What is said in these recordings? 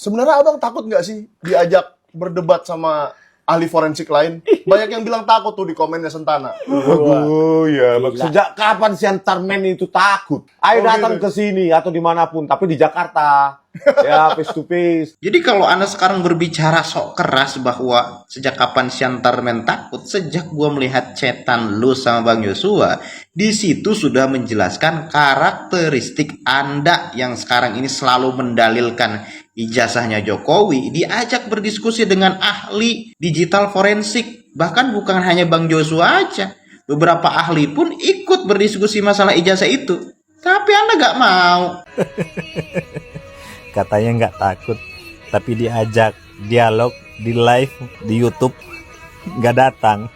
Sebenarnya abang takut nggak sih diajak berdebat sama ahli forensik lain? Banyak yang bilang takut tuh di komennya Sentana. Oh ya, sejak kapan si Antarmen itu takut? Ayo datang ke sini atau dimanapun, tapi di Jakarta. Ya, face to face. Jadi kalau Anda sekarang berbicara sok keras bahwa sejak kapan Shantarmen takut, sejak gua melihat chatan lu sama Bang Yosua, di situ sudah menjelaskan karakteristik Anda yang sekarang ini selalu mendalilkan ijazahnya Jokowi, diajak berdiskusi dengan ahli digital forensik. Bahkan bukan hanya Bang Yosua aja, beberapa ahli pun ikut berdiskusi masalah ijazah itu. Tapi Anda gak mau. Katanya nggak takut, tapi diajak dialog di live di YouTube nggak datang.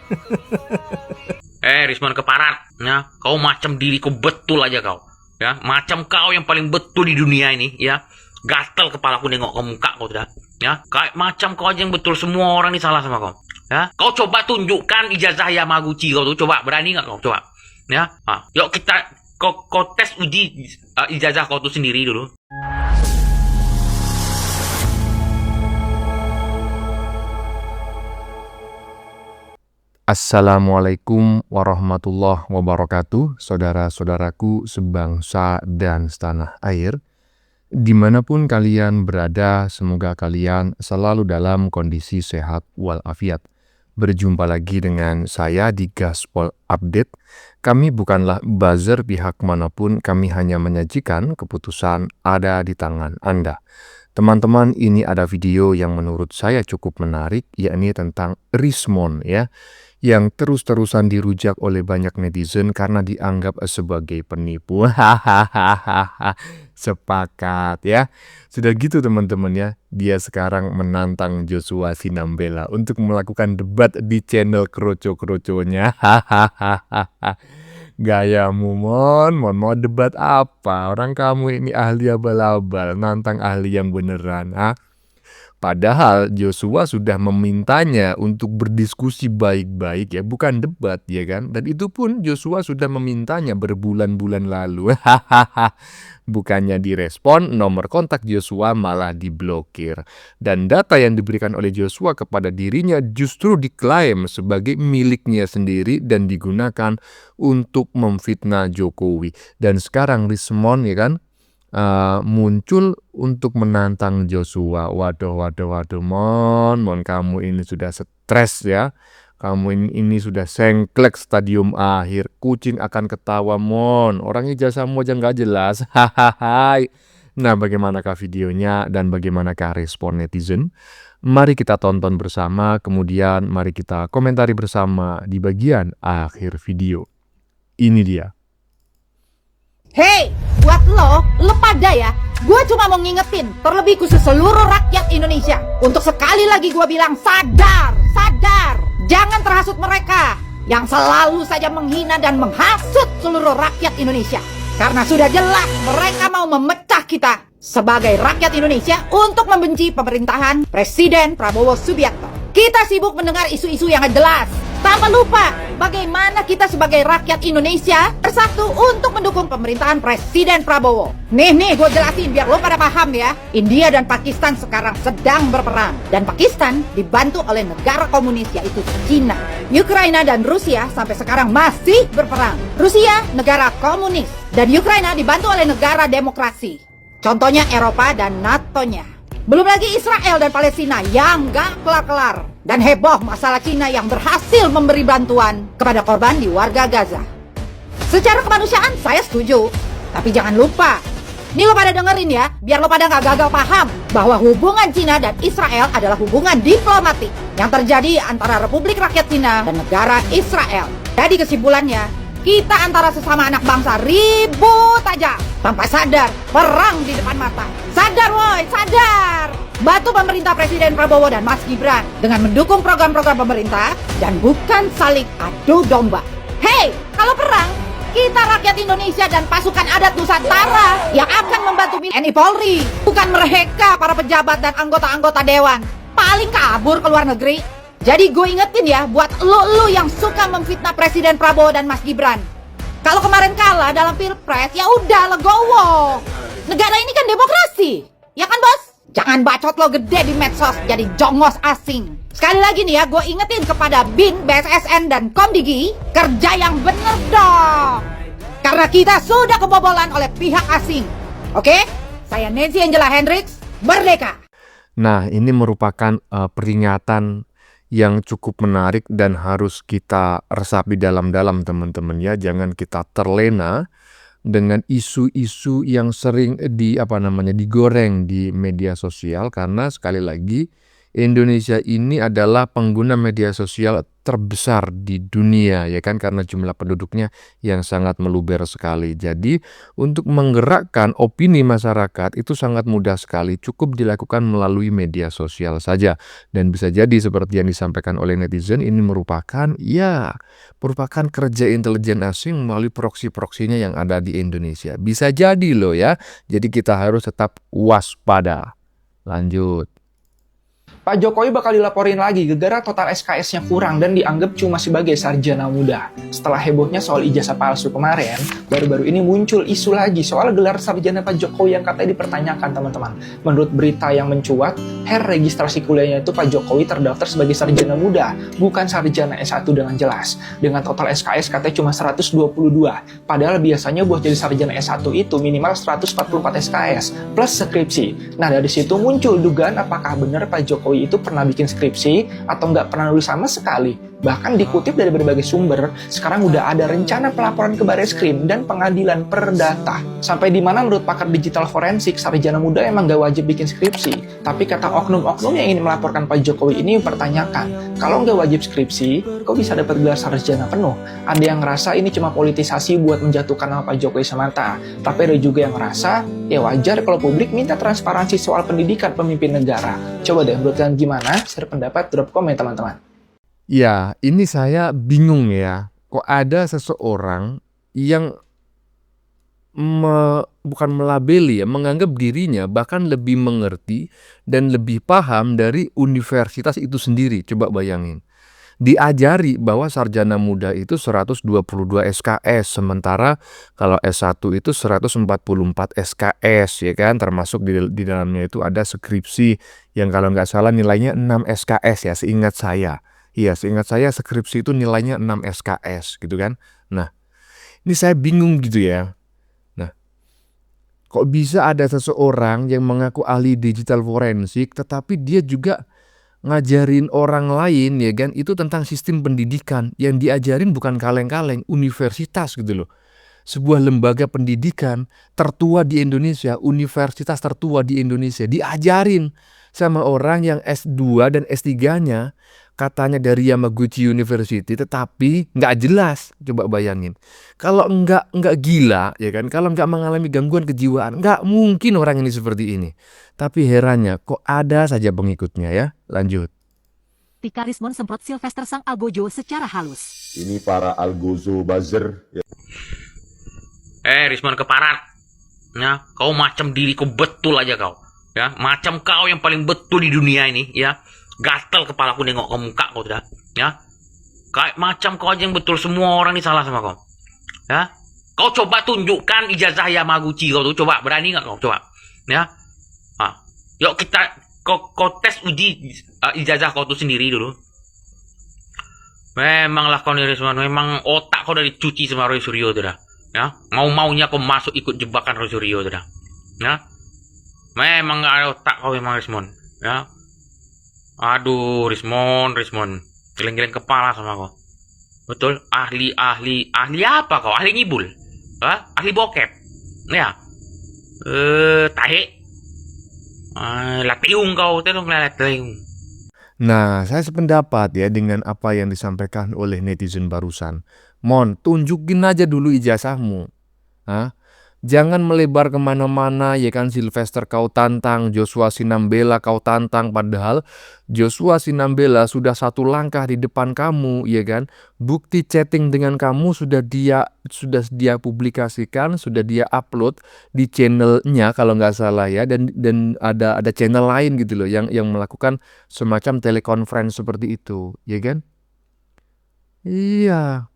Risman Keparat, ya, kau macam diriku betul aja kau, ya, macam kau yang paling betul di dunia ini, ya, gatal kepalaku nengok ke muka kau tidak, ya, kayak macam kau aja yang betul, semua orang ini salah sama kau, ya, kau coba tunjukkan ijazah Yamaguchi kau tuh, coba berani nggak kau, coba, ya, yuk kita kau tes uji ijazah kau tuh sendiri dulu. Assalamualaikum warahmatullahi wabarakatuh, saudara-saudaraku sebangsa dan setanah air. Dimanapun kalian berada, semoga kalian selalu dalam kondisi sehat walafiat. Berjumpa lagi dengan saya di Gaspol Update. Kami bukanlah buzzer pihak manapun, kami hanya menyajikan keputusan ada di tangan Anda. Teman-teman, ini ada video yang menurut saya cukup menarik, yakni tentang Rismon, ya, yang terus-terusan dirujak oleh banyak netizen karena dianggap sebagai penipu. Hahaha, sepakat ya. Sudah gitu teman-teman ya, dia sekarang menantang Joshua Sinambela untuk melakukan debat di channel kroco-kroconya. Hahaha. Gayamu mon mau debat apa? Orang kamu ini ahli abal-abal, nantang ahli yang beneran, ha? Padahal Joshua sudah memintanya untuk berdiskusi baik-baik ya, bukan debat ya kan. Dan itu pun Joshua sudah memintanya berbulan-bulan lalu. Bukannya direspon, nomor kontak Joshua malah diblokir. Dan data yang diberikan oleh Joshua kepada dirinya justru diklaim sebagai miliknya sendiri dan digunakan untuk memfitnah Jokowi. Dan sekarang Rismon ya kan, muncul untuk menantang Joshua. Waduh, mon kamu ini sudah stres ya, kamu ini sudah sengklek stadium akhir, kucing akan ketawa mon, orang ijazahmu aja nggak jelas. Hahaha. Nah, bagaimanakah videonya dan bagaimanakah respon netizen? Mari kita tonton bersama, kemudian mari kita komentari bersama di bagian akhir video. Ini dia. Hei, buat lo pada ya, gue cuma mau ngingetin, terlebih khusus seluruh rakyat Indonesia, untuk sekali lagi gue bilang sadar, jangan terhasut mereka yang selalu saja menghina dan menghasut seluruh rakyat Indonesia. Karena sudah jelas mereka mau memecah kita sebagai rakyat Indonesia untuk membenci pemerintahan Presiden Prabowo Subianto. Kita sibuk mendengar isu-isu yang jelas, tanpa lupa bagaimana kita sebagai rakyat Indonesia bersatu untuk mendukung pemerintahan Presiden Prabowo. Nih, gue jelasin biar lo pada paham ya. India dan Pakistan sekarang sedang berperang. Dan Pakistan dibantu oleh negara komunis yaitu China. Ukraina dan Rusia sampai sekarang masih berperang. Rusia negara komunis dan Ukraina dibantu oleh negara demokrasi. Contohnya Eropa dan NATO-nya. Belum lagi Israel dan Palestina yang gak kelar-kelar. Dan heboh masalah Cina yang berhasil memberi bantuan kepada korban di warga Gaza. Secara kemanusiaan saya setuju. Tapi jangan lupa, ini lo pada dengerin ya, biar lo pada gak gagal paham bahwa hubungan Cina dan Israel adalah hubungan diplomatik yang terjadi antara Republik Rakyat Cina dan negara Israel. Jadi kesimpulannya, kita antara sesama anak bangsa ribut aja tanpa sadar perang di depan mata. Sadar woi, sadar. Bantu pemerintah Presiden Prabowo dan Mas Gibran dengan mendukung program-program pemerintah dan bukan saling adu domba. Hei, kalau perang, kita rakyat Indonesia dan pasukan adat Nusantara yang akan membantu TNI Polri, bukan mereka para pejabat dan anggota-anggota dewan paling kabur ke luar negeri. Jadi gue ingetin ya buat lo yang suka memfitnah Presiden Prabowo dan Mas Gibran. Kalau kemarin kalah dalam Pilpres, ya udah legowo. Negara ini kan demokrasi, ya kan bos? Jangan bacot lo gede di medsos jadi jongos asing. Sekali lagi nih ya, gue ingetin kepada BIN, BSSN, dan Komdigi, kerja yang bener dong. Karena kita sudah kebobolan oleh pihak asing. Oke? Saya Nancy Angela Hendricks, merdeka! Nah, ini merupakan peringatan yang cukup menarik dan harus kita resapi dalam-dalam, teman-teman ya. Jangan kita terlena dengan isu-isu yang sering digoreng di media sosial, karena sekali lagi Indonesia ini adalah pengguna media sosial terbesar di dunia ya kan, karena jumlah penduduknya yang sangat meluber sekali. Jadi untuk menggerakkan opini masyarakat itu sangat mudah sekali, cukup dilakukan melalui media sosial saja. Dan bisa jadi seperti yang disampaikan oleh netizen, ini merupakan kerja intelijen asing melalui proksi-proksinya yang ada di Indonesia. Bisa jadi loh ya. Jadi kita harus tetap waspada. Lanjut. Pak Jokowi bakal dilaporin lagi gara-gara total SKS-nya kurang dan dianggap cuma sebagai sarjana muda. Setelah hebohnya soal ijazah palsu kemarin, baru-baru ini muncul isu lagi soal gelar sarjana Pak Jokowi yang katanya dipertanyakan, teman-teman. Menurut berita yang mencuat, registrasi kuliahnya itu Pak Jokowi terdaftar sebagai sarjana muda, bukan sarjana S1 dengan jelas. Dengan total SKS katanya cuma 122, padahal biasanya buat jadi sarjana S1 itu minimal 144 SKS plus skripsi. Nah, dari situ muncul dugaan apakah benar Pak Jokowi itu pernah bikin skripsi atau nggak pernah nulis sama sekali. Bahkan dikutip dari berbagai sumber, sekarang udah ada rencana pelaporan ke Bareskrim dan pengadilan perdata. Sampai di mana menurut pakar digital forensik, sarjana muda emang nggak wajib bikin skripsi. Tapi kata oknum-oknum yang ingin melaporkan Pak Jokowi ini mempertanyakan, kalau nggak wajib skripsi, kok bisa dapat gelar sarjana penuh? Ada yang ngerasa ini cuma politisasi buat menjatuhkan nama Pak Jokowi semata. Tapi ada juga yang ngerasa, ya wajar kalau publik minta transparansi soal pendidikan pemimpin negara. Coba deh, menurut kalian gimana? Share pendapat, drop komen teman-teman. Ya, ini saya bingung ya. Kok ada seseorang yang bukan melabeli ya, menganggap dirinya bahkan lebih mengerti dan lebih paham dari universitas itu sendiri. Coba bayangin. Diajari bahwa sarjana muda itu 122 SKS, sementara kalau S1 itu 144 SKS ya kan, termasuk di dalamnya itu ada skripsi yang kalau nggak salah nilainya 6 SKS ya, seingat saya. Iya, seingat saya skripsi itu nilainya 6 SKS gitu kan. Nah, ini saya bingung gitu ya. Nah, kok bisa ada seseorang yang mengaku ahli digital forensik tetapi dia juga ngajarin orang lain ya kan, itu tentang sistem pendidikan. Yang diajarin bukan kaleng-kaleng, universitas gitu loh. Sebuah lembaga pendidikan tertua di Indonesia, universitas tertua di Indonesia, diajarin sama orang yang S2 dan S3-nya katanya dari Yamaguchi University, tetapi nggak jelas. Coba bayangin, kalau nggak gila ya kan, kalau nggak mengalami gangguan kejiwaan, nggak mungkin orang ini seperti ini. Tapi herannya kok ada saja pengikutnya ya. Lanjut. Tika Rismon semprot Sylvester sang algojo secara halus. Ini para algozo buzzer. Rismon keparat. Ya, kau macam diriku betul aja kau. Ya, macam kau yang paling betul di dunia ini, ya. Gatel kepalaku nengok ke muka kau dah. Ya. Kayak macam kau aja yang betul, semua orang ini salah sama kau. Ya. Kau coba tunjukkan ijazah Yamaguchi kau tuh, coba berani nggak kau coba? Ya. Yuk kita kau tes uji ijazah kau tuh sendiri dulu. Memanglah kau nih Risman, memang otak kau dari cuci sama Roy Suryo tuh dah. Ya, mau-maunya kau masuk ikut jebakan Roy Suryo tuh dah. Ya. Memang nggak ada otak kau memang Rismon. Ya. Aduh, Rismon, geleng-geleng kepala sama kau. Betul, ahli apa kau? Ahli ngibul, ahli bokep, ya? Tahe, latiung kau, telung latiung. Nah, saya sependapat ya dengan apa yang disampaikan oleh netizen barusan. Mon, tunjukin aja dulu ijazahmu. Jangan melebar kemana-mana ya kan. Sylvester kau tantang, Joshua Sinambela kau tantang, padahal Joshua Sinambela sudah satu langkah di depan kamu ya kan. Bukti chatting dengan kamu sudah dia publikasikan, sudah dia upload di channelnya kalau nggak salah ya, dan ada channel lain gitu loh yang melakukan semacam telekonferensi seperti itu ya kan. Iya.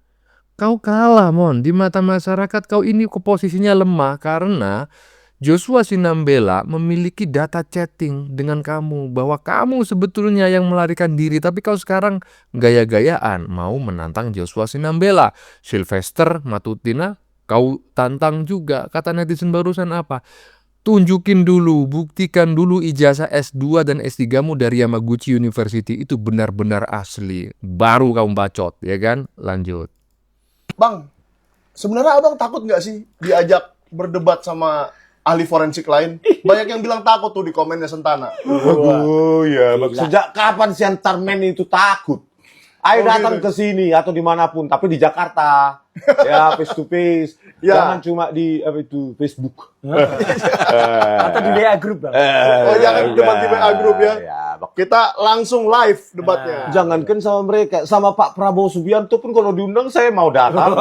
Kau kalah, Mon. Di mata masyarakat kau ini posisinya lemah karena Joshua Sinambela memiliki data chatting dengan kamu bahwa kamu sebetulnya yang melarikan diri, tapi kau sekarang gaya-gayaan mau menantang Joshua Sinambela. Sylvester Matutina kau tantang juga. Kata netizen barusan apa? Tunjukin dulu, buktikan dulu ijazah S2 dan S3mu dari Yamaguchi University itu benar-benar asli. Baru kamu bacot, ya kan? Lanjut. Bang, sebenarnya abang takut nggak sih diajak berdebat sama ahli forensik lain? Banyak yang bilang takut tuh di komennya Sentana. Oh ya, sejak kapan si Antarmen itu takut? Ayo datang ke sini atau dimanapun, tapi di Jakarta, ya face to face, jangan cuma di Facebook. Atau di WA Group, Bang. Jangan debat di WA Group ya. Kita langsung live debatnya. Jangankan sama mereka, sama Pak Prabowo Subianto pun kalau diundang saya mau datang.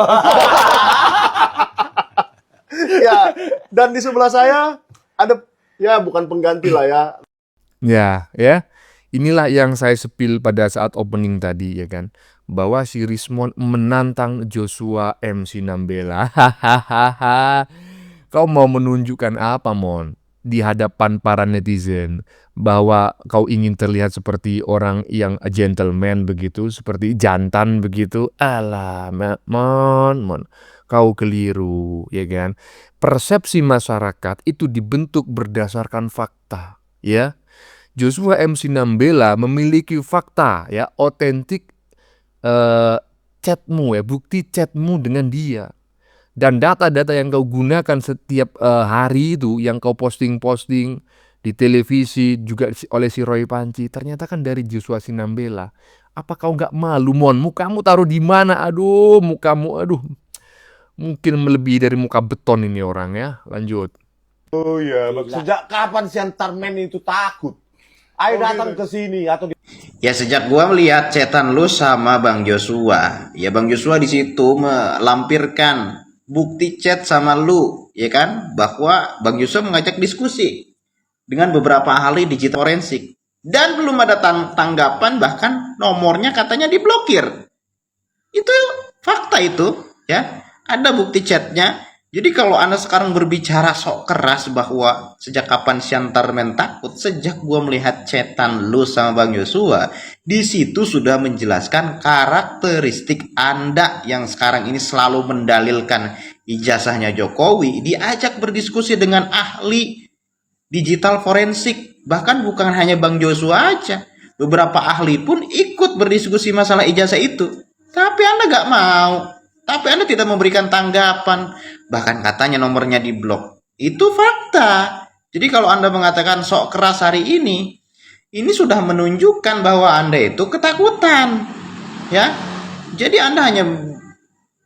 Ya, dan di sebelah saya ada, ya bukan pengganti lah ya. Ya. Inilah yang saya sepil pada saat opening tadi, ya kan, bahwa si Rismon menantang Joshua M. Sinambela. Kau mau menunjukkan apa, Mon? Di hadapan para netizen, bahwa kau ingin terlihat seperti orang yang gentleman begitu, seperti jantan begitu. Alah, Mon, kau keliru, ya kan? Persepsi masyarakat itu dibentuk berdasarkan fakta, ya. Joshua M. Sinambela memiliki fakta, ya, otentik chatmu, ya, bukti chatmu dengan dia. Dan data-data yang kau gunakan setiap hari itu, yang kau posting-posting di televisi juga oleh si Roy Panci, ternyata kan dari Joshua Sinambela. Apa kau nggak malu, Mon? Mukamu taruh di mana? Aduh, mukamu, mungkin melebihi dari muka beton ini orang, ya. Lanjut. Oh ya, sejak kapan si Antarmen itu takut? Ayo datang ke sini atau Ya sejak gua melihat chatan lu sama Bang Joshua, ya Bang Joshua di situ melampirkan bukti chat sama lu, ya kan, bahwa Bang Joshua mengajak diskusi dengan beberapa ahli digital forensik dan belum ada tanggapan, bahkan nomornya katanya diblokir. Itu fakta itu, ya. Ada bukti chatnya. Jadi kalau Anda sekarang berbicara sok keras bahwa sejak kapan si Antarmen takut, sejak gua melihat chatan lu sama Bang Joshua, di situ sudah menjelaskan karakteristik Anda yang sekarang ini selalu mendalilkan ijazahnya Jokowi, diajak berdiskusi dengan ahli digital forensik. Bahkan bukan hanya Bang Joshua aja, beberapa ahli pun ikut berdiskusi masalah ijazah itu. Tapi Anda gak mau. Tapi Anda tidak memberikan tanggapan. Bahkan katanya nomornya diblok. Itu fakta. Jadi kalau Anda mengatakan sok keras hari ini sudah menunjukkan bahwa Anda itu ketakutan. Ya. Jadi Anda hanya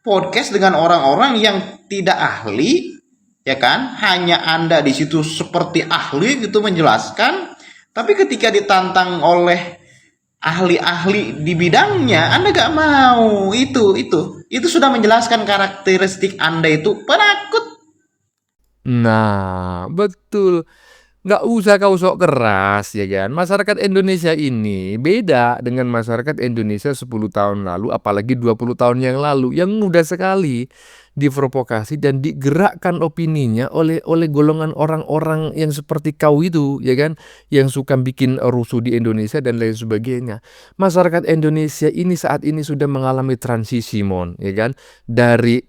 podcast dengan orang-orang yang tidak ahli, ya kan? Hanya Anda di situ seperti ahli gitu menjelaskan. Tapi ketika ditantang oleh ahli-ahli di bidangnya, Anda gak mau. Itu sudah menjelaskan karakteristik Anda itu penakut. Nah, betul. Nggak usah kau sok keras, ya kan. Masyarakat Indonesia ini beda dengan masyarakat Indonesia 10 tahun lalu, apalagi 20 tahun yang lalu, yang mudah sekali diprovokasi dan digerakkan opininya oleh golongan orang-orang yang seperti kau itu, ya kan, yang suka bikin rusuh di Indonesia dan lain sebagainya. Masyarakat Indonesia ini saat ini sudah mengalami transisi, Mon, ya kan, dari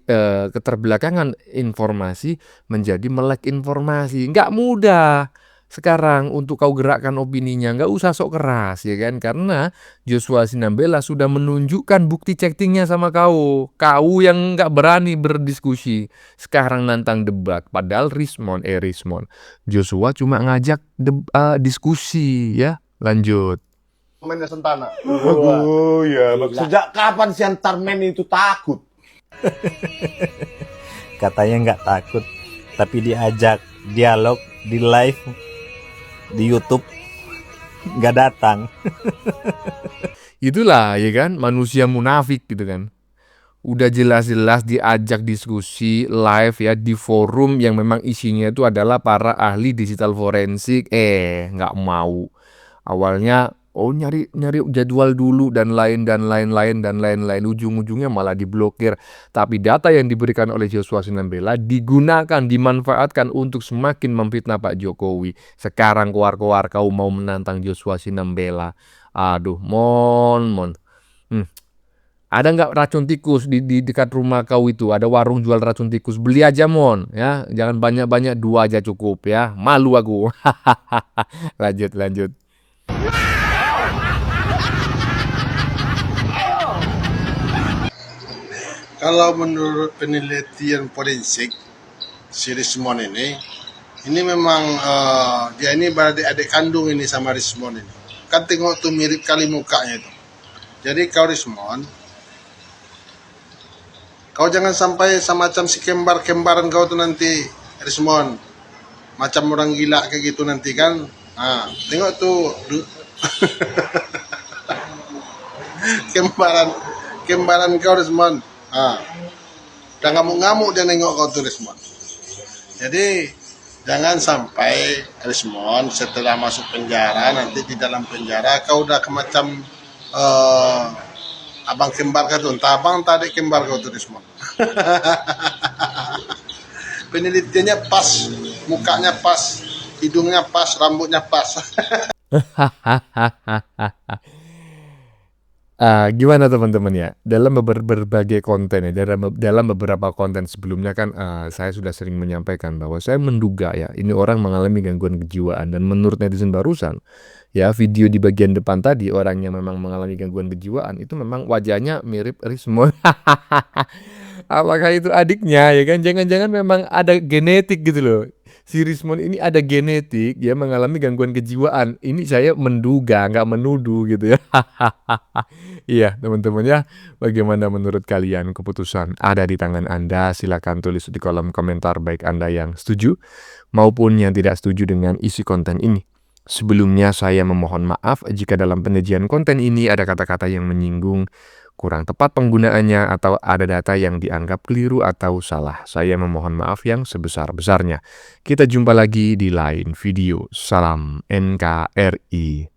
keterbelakangan informasi menjadi melek informasi. Nggak mudah sekarang untuk kau gerakkan opininya, nggak usah sok keras, ya kan, karena Joshua Sinambela sudah menunjukkan bukti chattingnya sama kau yang nggak berani berdiskusi, sekarang nantang debat, padahal Rismon Joshua cuma ngajak diskusi, ya. Lanjut. Komennya Sentana. oh ya, sejak kapan si Antarmen itu takut? Katanya nggak takut, tapi diajak dialog di live di YouTube nggak datang. Itulah, ya kan, manusia munafik gitu kan. Udah jelas-jelas diajak diskusi live, ya, di forum yang memang isinya itu adalah para ahli digital forensik, nggak mau. Awalnya Oh, nyari jadwal dulu dan lain-lain. Ujung-ujungnya malah diblokir. Tapi data yang diberikan oleh Joshua Sinambela digunakan, dimanfaatkan untuk semakin memfitnah Pak Jokowi. Sekarang keluar-keluar kau mau menantang Joshua Sinambela. Aduh, mon. Ada nggak racun tikus di dekat rumah kau itu? Ada warung jual racun tikus. Beli aja, mon. Ya, jangan banyak-banyak, 2 aja cukup ya. Malu aku. Lanjut. Kalau menurut penelitian forensik si Rismon ini memang dia ini beradik-adik kandung ini sama Rismon ini. Kan tengok tuh mirip kali mukanya itu. Jadi kau Rismon, kau jangan sampai semacam si kembaran kau tuh nanti Rismon, macam orang gila kayak gitu nanti kan. Nah, tengok tuh kembaran kau Rismon. Udah ngamuk-ngamuk dia nengok kau tuh Rismon. Jadi jangan sampai Rismon setelah masuk penjara, nanti di dalam penjara kau udah macam abang kembar kau tuh, entah abang entah adik kembar kau tuh Rismon. Penelitiannya pas, mukanya pas, hidungnya pas, rambutnya pas. Gimana teman-teman ya? Dalam berbagai konten ya, dalam beberapa konten sebelumnya kan saya sudah sering menyampaikan bahwa saya menduga ya ini orang mengalami gangguan kejiwaan, dan menurut netizen barusan ya video di bagian depan tadi orang yang memang mengalami gangguan kejiwaan itu memang wajahnya mirip Rismon. Apakah itu adiknya ya kan? Jangan-jangan memang ada genetik gitu loh. Si Rismon ini ada genetik, dia mengalami gangguan kejiwaan. Ini saya menduga, nggak menuduh gitu ya. Iya teman-teman ya, bagaimana menurut kalian? Keputusan ada di tangan Anda. Silakan tulis di kolom komentar baik Anda yang setuju maupun yang tidak setuju dengan isi konten ini. Sebelumnya saya memohon maaf jika dalam penyajian konten ini ada kata-kata yang menyinggung, kurang tepat penggunaannya, atau ada data yang dianggap keliru atau salah. Saya memohon maaf yang sebesar-besarnya. Kita jumpa lagi di lain video. Salam NKRI.